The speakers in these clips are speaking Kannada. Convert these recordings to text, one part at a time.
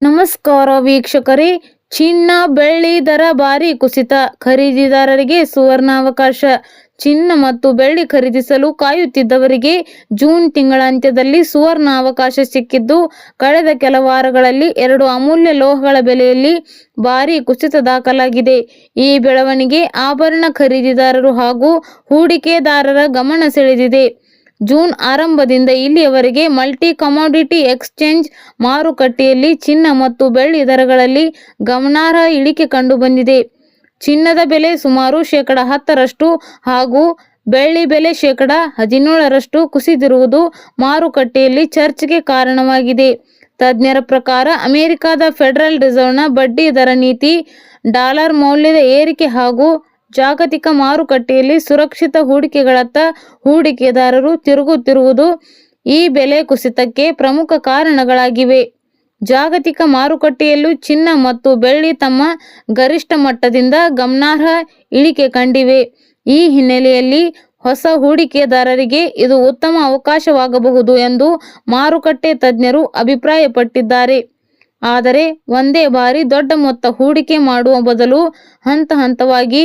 ನಮಸ್ಕಾರ ವೀಕ್ಷಕರೇ. ಚಿನ್ನ ಬೆಳ್ಳಿ ದರ ಭಾರಿ ಕುಸಿತ, ಖರೀದಿದಾರರಿಗೆ ಸುವರ್ಣಾವಕಾಶ. ಚಿನ್ನ ಮತ್ತು ಬೆಳ್ಳಿ ಖರೀದಿಸಲು ಕಾಯುತ್ತಿದ್ದವರಿಗೆ ಜೂನ್ ತಿಂಗಳಾಂತ್ಯದಲ್ಲಿ ಸುವರ್ಣ ಅವಕಾಶ ಸಿಕ್ಕಿದ್ದು, ಕಳೆದ ಕೆಲ ವಾರಗಳಲ್ಲಿ 2 ಅಮೂಲ್ಯ ಲೋಹಗಳ ಬೆಲೆಯಲ್ಲಿ ಭಾರಿ ಕುಸಿತ ದಾಖಲಾಗಿದೆ. ಈ ಬೆಳವಣಿಗೆ ಆಭರಣ ಖರೀದಿದಾರರು ಹಾಗೂ ಹೂಡಿಕೆದಾರರ ಗಮನ ಸೆಳೆದಿದೆ. ಜೂನ್ ಆರಂಭದಿಂದ ಇಲ್ಲಿಯವರೆಗೆ ಮಲ್ಟಿ ಕಮಾಡಿಟಿ ಎಕ್ಸ್ಚೇಂಜ್ ಮಾರುಕಟ್ಟೆಯಲ್ಲಿ ಚಿನ್ನ ಮತ್ತು ಬೆಳ್ಳಿ ದರಗಳಲ್ಲಿ ಗಮನಾರ್ಹ ಇಳಿಕೆ ಕಂಡುಬಂದಿದೆ. ಚಿನ್ನದ ಬೆಲೆ ಸುಮಾರು 10% ಹಾಗೂ ಬೆಳ್ಳಿ ಬೆಲೆ 17% ಕುಸಿದಿರುವುದು ಮಾರುಕಟ್ಟೆಯಲ್ಲಿ ಚರ್ಚೆಗೆ ಕಾರಣವಾಗಿದೆ. ತಜ್ಞರ ಪ್ರಕಾರ ಅಮೆರಿಕದ ಫೆಡರಲ್ ರಿಸರ್ವ್ನ ಬಡ್ಡಿ ದರ ನೀತಿ, ಡಾಲರ್ ಮೌಲ್ಯದ ಏರಿಕೆ ಹಾಗೂ ಜಾಗತಿಕ ಮಾರುಕಟ್ಟೆಯಲ್ಲಿ ಸುರಕ್ಷಿತ ಹೂಡಿಕೆಗಳತ್ತ ಹೂಡಿಕೆದಾರರು ತಿರುಗುತ್ತಿರುವುದು ಈ ಬೆಲೆ ಕುಸಿತಕ್ಕೆ ಪ್ರಮುಖ ಕಾರಣಗಳಾಗಿವೆ. ಜಾಗತಿಕ ಮಾರುಕಟ್ಟೆಯಲ್ಲೂ ಚಿನ್ನ ಮತ್ತು ಬೆಳ್ಳಿ ತಮ್ಮ ಗರಿಷ್ಠ ಮಟ್ಟದಿಂದ ಗಮನಾರ್ಹ ಇಳಿಕೆ ಕಂಡಿವೆ. ಈ ಹಿನ್ನೆಲೆಯಲ್ಲಿ ಹೊಸ ಹೂಡಿಕೆದಾರರಿಗೆ ಇದು ಉತ್ತಮ ಅವಕಾಶವಾಗಬಹುದು ಎಂದು ಮಾರುಕಟ್ಟೆ ತಜ್ಞರು ಅಭಿಪ್ರಾಯಪಟ್ಟಿದ್ದಾರೆ. ಆದರೆ ಒಂದೇ ಬಾರಿ ದೊಡ್ಡ ಮೊತ್ತ ಹೂಡಿಕೆ ಮಾಡುವ ಬದಲು ಹಂತವಾಗಿ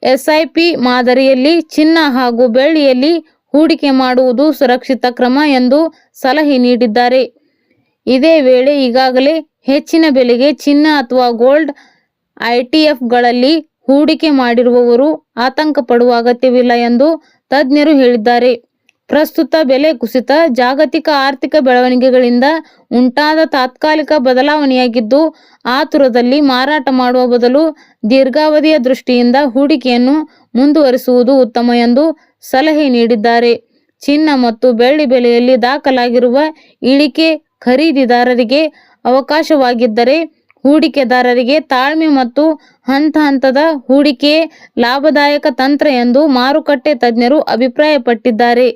SIP ಮಾದರಿಯಲ್ಲಿ ಚಿನ್ನ ಹಾಗೂ ಬೆಳ್ಳಿಯಲ್ಲಿ ಹೂಡಿಕೆ ಮಾಡುವುದು ಸುರಕ್ಷಿತ ಕ್ರಮ ಎಂದು ಸಲಹೆ ನೀಡಿದ್ದಾರೆ. ಇದೇ ವೇಳೆ ಈಗಾಗಲೇ ಹೆಚ್ಚಿನ ಬೆಲೆಗೆ ಚಿನ್ನ ಅಥವಾ ಗೋಲ್ಡ್ ITFಗಳಲ್ಲಿ ಹೂಡಿಕೆ ಮಾಡಿರುವವರು ಆತಂಕ ಪಡುವ ಅಗತ್ಯವಿಲ್ಲ ಎಂದು ತಜ್ಞರು ಹೇಳಿದ್ದಾರೆ. ಪ್ರಸ್ತುತ ಬೆಲೆ ಕುಸಿತ ಜಾಗತಿಕ ಆರ್ಥಿಕ ಬೆಳವಣಿಗೆಗಳಿಂದ ಉಂಟಾದ ತಾತ್ಕಾಲಿಕ ಬದಲಾವಣೆಯಾಗಿದ್ದು, ಆತುರದಲ್ಲಿ ಮಾರಾಟ ಮಾಡುವ ಬದಲು ದೀರ್ಘಾವಧಿಯ ದೃಷ್ಟಿಯಿಂದ ಹೂಡಿಕೆಯನ್ನು ಮುಂದುವರಿಸುವುದು ಉತ್ತಮ ಎಂದು ಸಲಹೆ ನೀಡಿದ್ದಾರೆ. ಚಿನ್ನ ಮತ್ತು ಬೆಳ್ಳಿ ಬೆಲೆಯಲ್ಲಿ ದಾಖಲಾಗಿರುವ ಇಳಿಕೆ ಖರೀದಿದಾರರಿಗೆ ಅವಕಾಶವಾಗಿದ್ದರೆ, ಹೂಡಿಕೆದಾರರಿಗೆ ತಾಳ್ಮೆ ಮತ್ತು ಹಂತದ ಹೂಡಿಕೆಯೇ ಲಾಭದಾಯಕ ತಂತ್ರ ಎಂದು ಮಾರುಕಟ್ಟೆ ತಜ್ಞರು ಅಭಿಪ್ರಾಯಪಟ್ಟಿದ್ದಾರೆ.